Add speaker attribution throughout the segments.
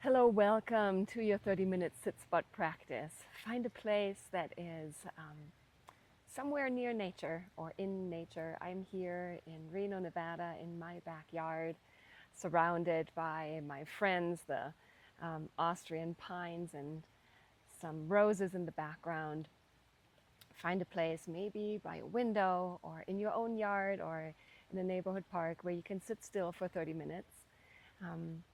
Speaker 1: Hello, welcome to your 30-minute sit spot practice. Find a place that is somewhere near nature or in nature. I'm here in Reno, Nevada, in my backyard, surrounded by my friends, the Austrian pines, and some roses in the background. Find a place, maybe by a window or in your own yard or in a neighborhood park where you can sit still for 30 minutes. Um,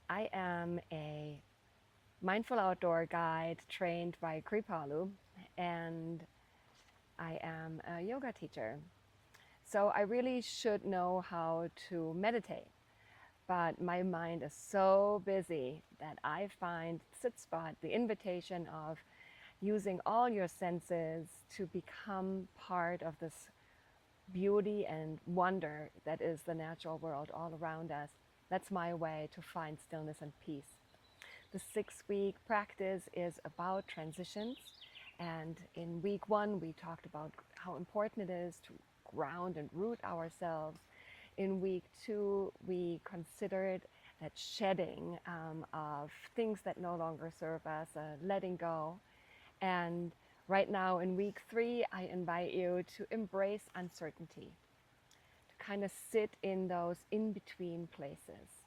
Speaker 1: I am a mindful outdoor guide trained by Kripalu, and I am a yoga teacher. So I really should know how to meditate, but my mind is so busy that I find Sit Spot the invitation of using all your senses to become part of this beauty and wonder that is the natural world all around us. That's my way to find stillness and peace. The 6-week practice is about transitions. And in week 1, we talked about how important it is to ground and root ourselves. In week 2, we considered that shedding of things that no longer serve us, letting go. And right now in week 3, I invite you to embrace uncertainty, to kind of sit in those in-between places.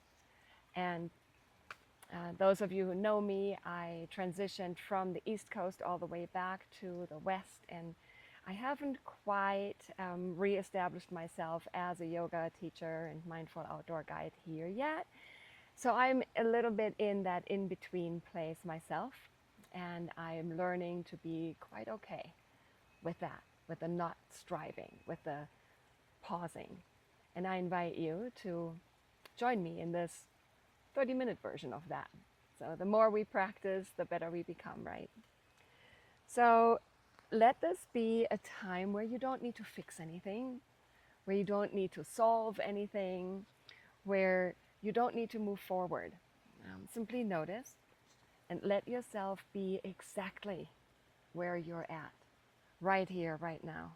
Speaker 1: And those of you who know me, I transitioned from the East Coast all the way back to the West, and I haven't quite reestablished myself as a yoga teacher and mindful outdoor guide here yet. So I'm a little bit in that in-between place myself, and I'm learning to be quite okay with that, with the not striving, with the pausing. And I invite you to join me in this 30-minute version of that. So the more we practice, the better we become, right? So let this be a time where you don't need to fix anything, where you don't need to solve anything, where you don't need to move forward. Simply notice and let yourself be exactly where you're at, right here, right now.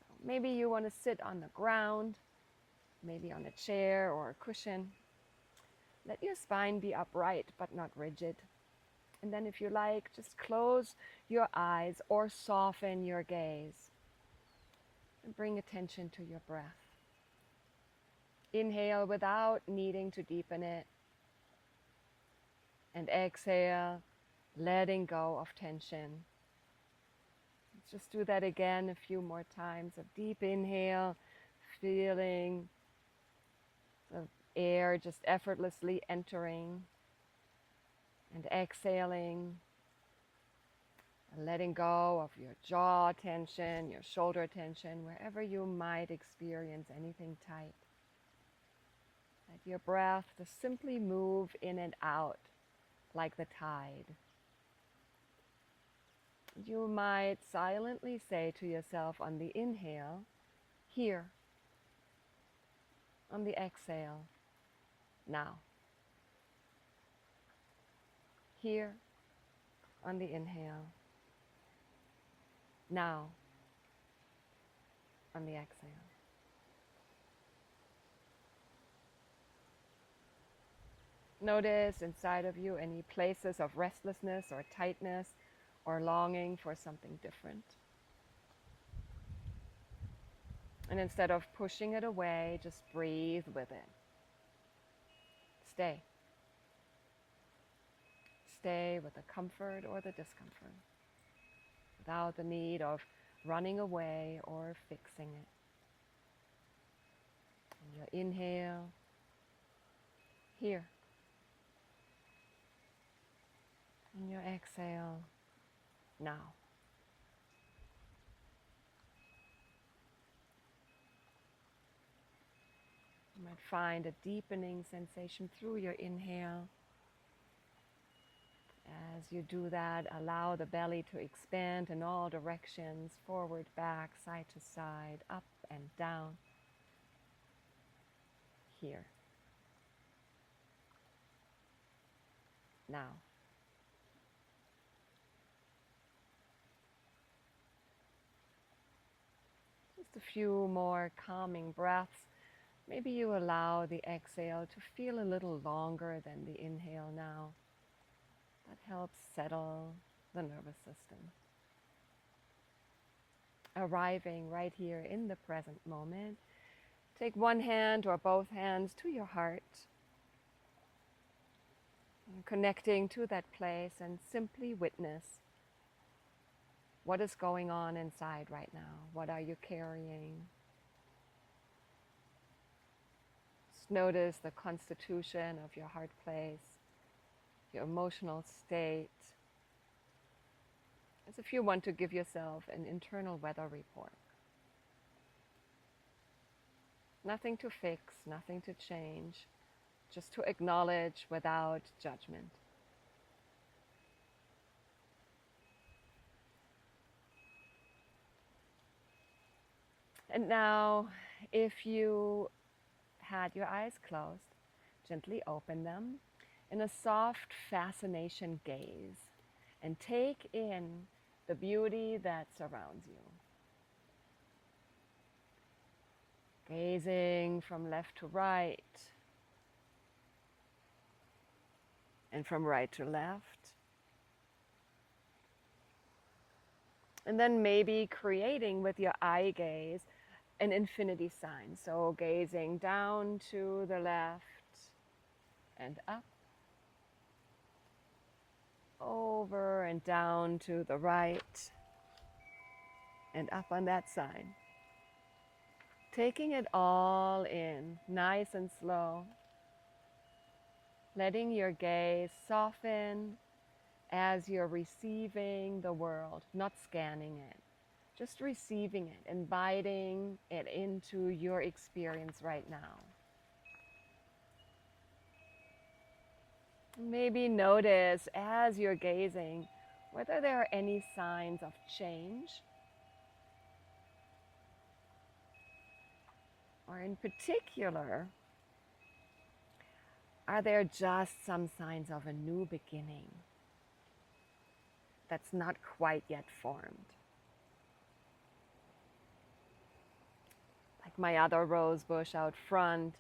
Speaker 1: So maybe you want to sit on the ground, maybe on a chair or a cushion. Let your spine be upright but not rigid. And then if you like, just close your eyes or soften your gaze and bring attention to your breath. Inhale without needing to deepen it. And exhale, letting go of tension. Let's just do that again a few more times. A deep inhale, feeling the air just effortlessly entering, and exhaling, and letting go of your jaw tension, your shoulder tension, wherever you might experience anything tight. Let your breath just simply move in and out like the tide. You might silently say to yourself on the inhale, here. On the exhale, now. Here on the inhale, now on the exhale. Notice inside of you any places of restlessness or tightness or longing for something different. And instead of pushing it away, just breathe with it. Stay. Stay with the comfort or the discomfort, without the need of running away or fixing it. And your inhale, here. And your exhale, now. You might find a deepening sensation through your inhale. As you do that, allow the belly to expand in all directions, forward, back, side to side, up and down. Here. Now. Just a few more calming breaths. Maybe you allow the exhale to feel a little longer than the inhale now. That helps settle the nervous system. Arriving right here in the present moment, take one hand or both hands to your heart, and connecting to that place, and simply witness what is going on inside right now. What are you carrying? Just notice the constitution of your heart place, your emotional state, as if you want to give yourself an internal weather report. Nothing to fix, nothing to change, just to acknowledge without judgment. And now, if you had your eyes closed, gently open them in a soft fascination gaze and take in the beauty that surrounds you. Gazing from left to right and from right to left. And then maybe creating with your eye gaze an infinity sign. So gazing down to the left and up, over and down to the right and up on that side. Taking it all in, nice and slow. Letting your gaze soften as you're receiving the world, not scanning it. Just receiving it, inviting it into your experience right now. Maybe notice as you're gazing whether there are any signs of change, or in particular, are there just some signs of a new beginning that's not quite yet formed? Like my other rose bush out front,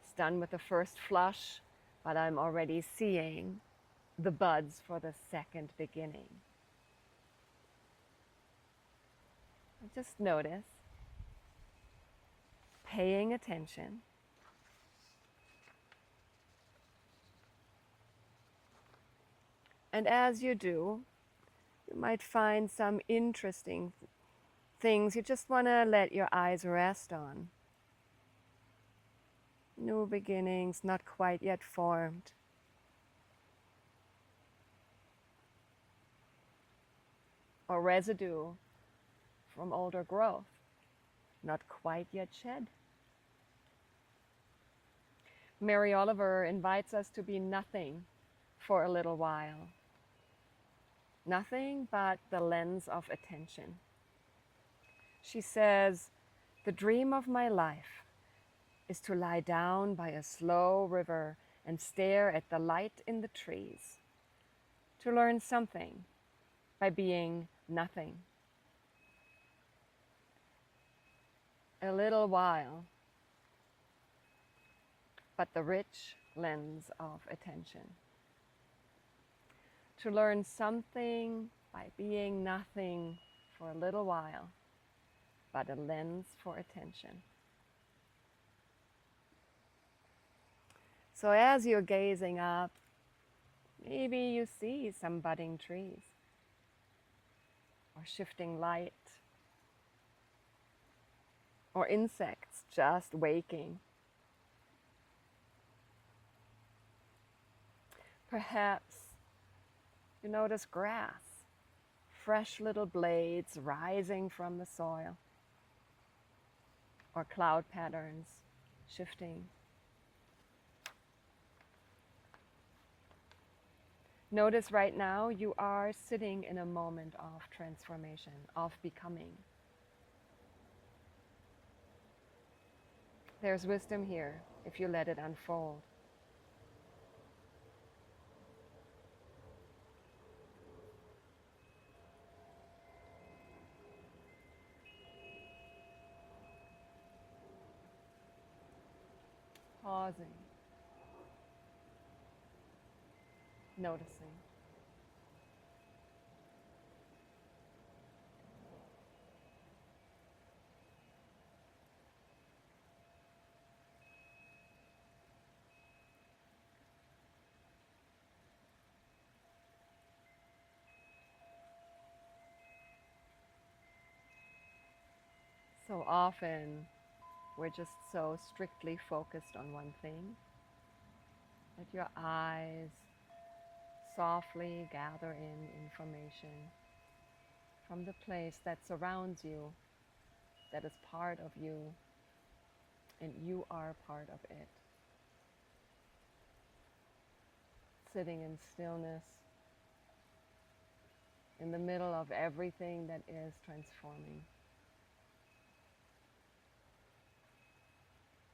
Speaker 1: it's done with the first flush, but I'm already seeing the buds for the second beginning. Just notice, paying attention. And as you do, you might find some interesting things you just want to let your eyes rest on. New beginnings, not quite yet formed. Or residue from older growth, not quite yet shed. Mary Oliver invites us to be nothing for a little while. Nothing but the lens of attention. She says, the dream of my life is to lie down by a slow river and stare at the light in the trees, to learn something by being nothing. A little while, but the rich lens of attention. To learn something by being nothing for a little while, but a lens for attention. So as you're gazing up, maybe you see some budding trees or shifting light or insects just waking. Perhaps you notice grass, fresh little blades rising from the soil, or cloud patterns shifting. Notice right now you are sitting in a moment of transformation, of becoming. There's wisdom here if you let it unfold. pausing, noticing. So often we're just so strictly focused on one thing that your eyes softly gather in information from the place that surrounds you, that is part of you, and you are part of it. Sitting in stillness, in the middle of everything that is transforming.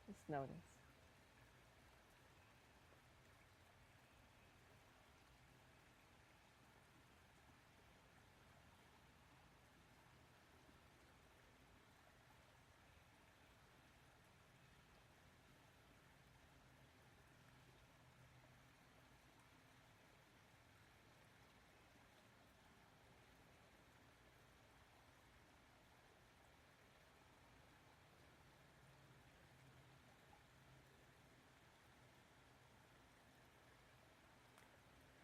Speaker 1: Just notice.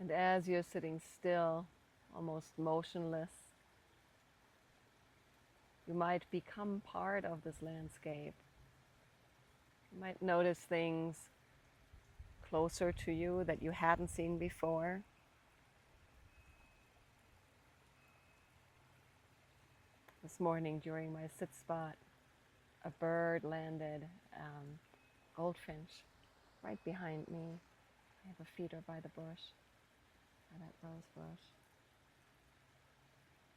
Speaker 1: And as you're sitting still, almost motionless, you might become part of this landscape. You might notice things closer to you that you hadn't seen before. This morning during my sit spot, a bird landed, goldfinch, right behind me. I have a feeder by the bush, by that rose bush.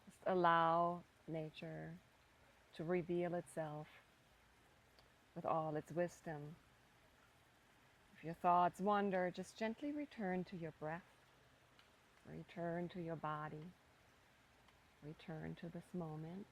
Speaker 1: Just allow nature to reveal itself with all its wisdom. If your thoughts wander, just gently return to your breath, return to your body, return to this moment.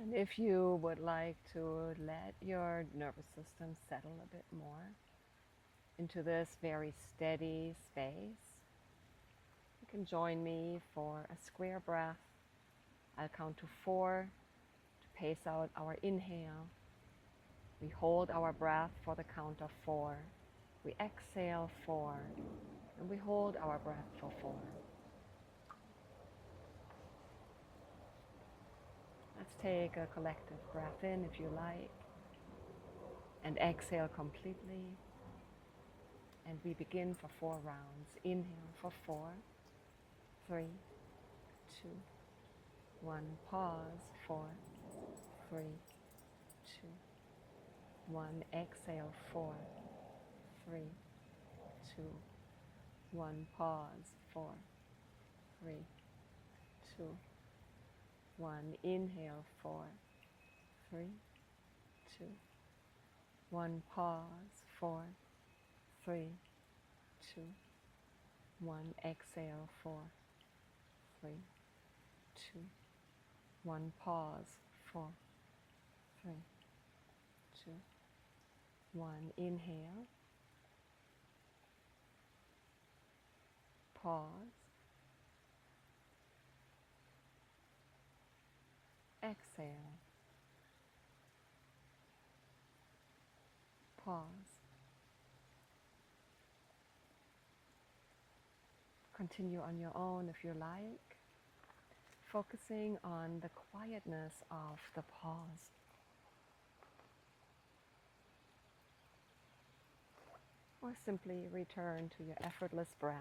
Speaker 1: And if you would like to let your nervous system settle a bit more into this very steady space, you can join me for a square breath. I'll count to 4 to pace out our inhale. We hold our breath for the count of 4. We exhale 4, and we hold our breath for 4. Let's take a collective breath in if you like, and exhale completely. And we begin for 4 rounds. Inhale for 4, 3, 2, 1. Pause. 4, 3, 2, 1. Exhale. 4, 3, 2, 1. Pause. 4, 3, 2, 1. Inhale. 4, 3, 2, 1. Pause. 4, 3, 2, 1. Exhale. 4, 3, 2, 1. Pause. 4, 3, 2, 1. Inhale. Pause. Exhale. Pause. Continue on your own if you like, focusing on the quietness of the pause. Or simply return to your effortless breath.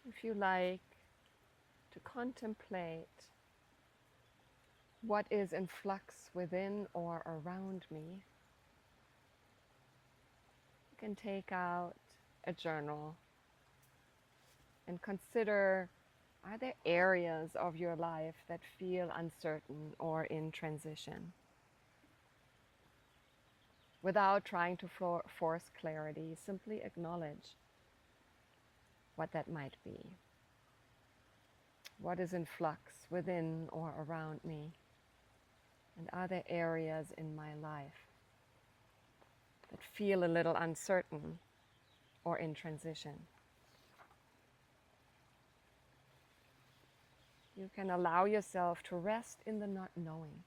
Speaker 1: If you like to contemplate what is in flux within or around me, you can take out a journal and consider, are there areas of your life that feel uncertain or in transition? Without trying to force clarity, simply acknowledge what that might be. What is in flux within or around me? And are there areas in my life that feel a little uncertain or in transition? You can allow yourself to rest in the not knowing,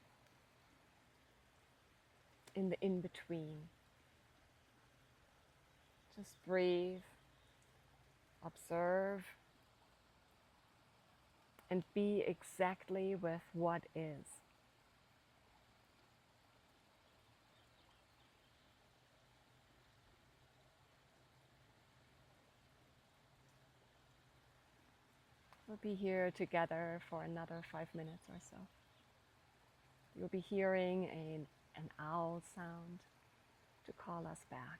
Speaker 1: in the in-between. Just breathe, observe, and be exactly with what is. We'll be here together for another 5 minutes or so. You'll be hearing an owl sound to call us back.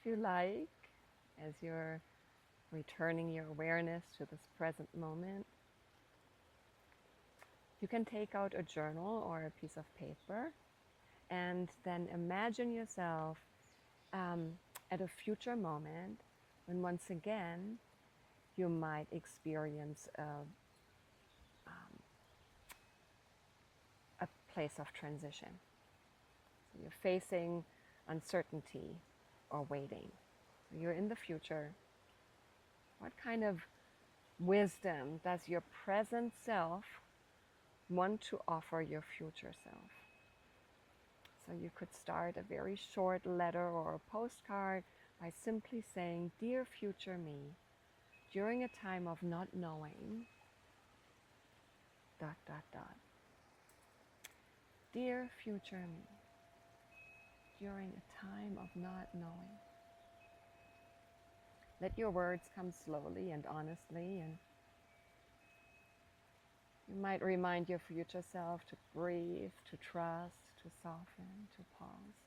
Speaker 1: you like, as you're returning your awareness to this present moment, you can take out a journal or a piece of paper and then imagine yourself at a future moment when once again you might experience a place of transition. So you're facing uncertainty or waiting. So you're in the future. What kind of wisdom does your present self want to offer your future self? So you could start a very short letter or a postcard by simply saying, "Dear future me, during a time of not knowing, ... Dear future me, during a time of not knowing." Let your words come slowly and honestly, and you might remind your future self to breathe, to trust, to soften, to pause.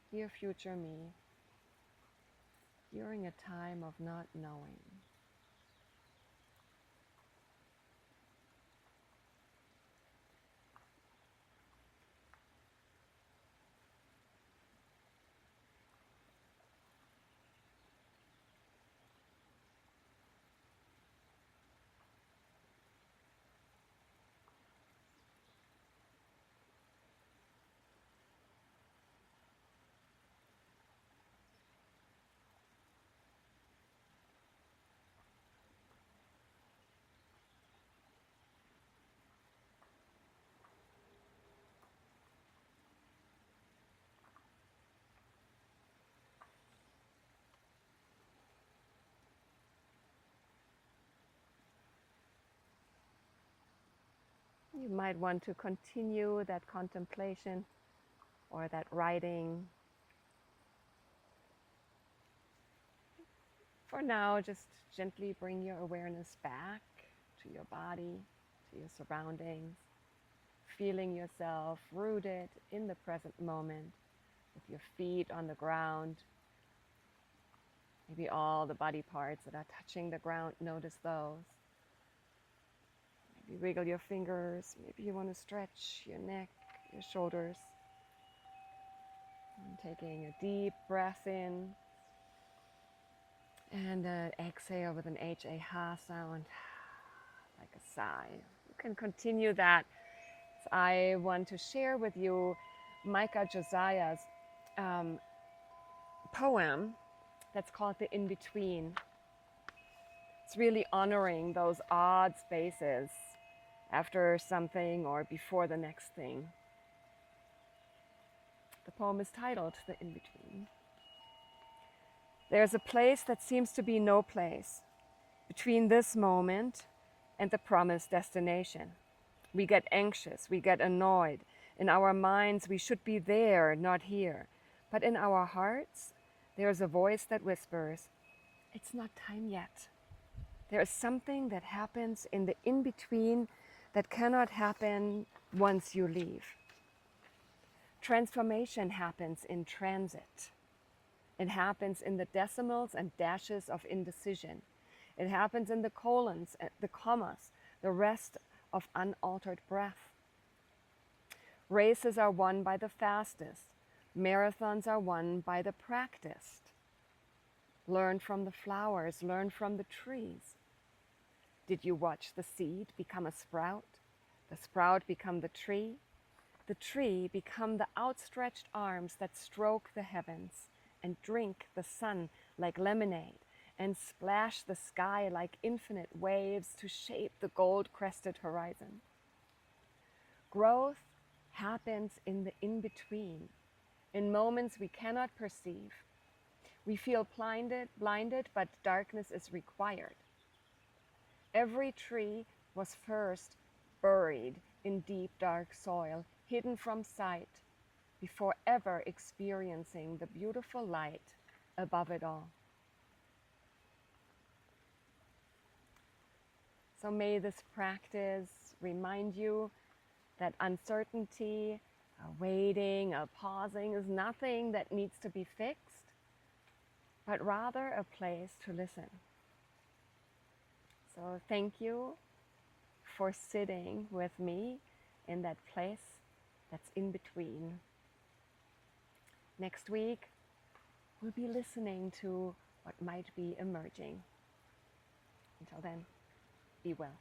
Speaker 1: Dear future me, during a time of not knowing. You might want to continue that contemplation or that writing. For now, just gently bring your awareness back to your body, to your surroundings, feeling yourself rooted in the present moment with your feet on the ground. Maybe all the body parts that are touching the ground, notice those. Maybe wiggle your fingers. Maybe you want to stretch your neck, your shoulders. And taking a deep breath in and an exhale with an H-A-ha sound, like a sigh. You can continue that. So I want to share with you Micah Josiah's poem that's called The In-Between. It's really honoring those odd spaces after something or before the next thing. The poem is titled The In-Between. There's a place that seems to be no place between this moment and the promised destination. We get anxious, we get annoyed. In our minds, we should be there, not here. But in our hearts, there's a voice that whispers, "It's not time yet." There is something that happens in the in-between that cannot happen once you leave. Transformation happens in transit. It happens in the decimals and dashes of indecision. It happens in the colons, the commas, the rest of unaltered breath. Races are won by the fastest. Marathons are won by the practiced. Learn from the flowers, learn from the trees. Did you watch the seed become a sprout? The sprout become the tree become the outstretched arms that stroke the heavens and drink the sun like lemonade and splash the sky like infinite waves to shape the gold-crested horizon. Growth happens in the in-between, in moments we cannot perceive. We feel blinded, but darkness is required. Every tree was first buried in deep, dark soil, hidden from sight, before ever experiencing the beautiful light above it all. So may this practice remind you that uncertainty A waiting, a pausing is nothing that needs to be fixed, but rather a place to listen. So thank you for sitting with me in that place that's in between. Next week, we'll be listening to what might be emerging. Until then, be well.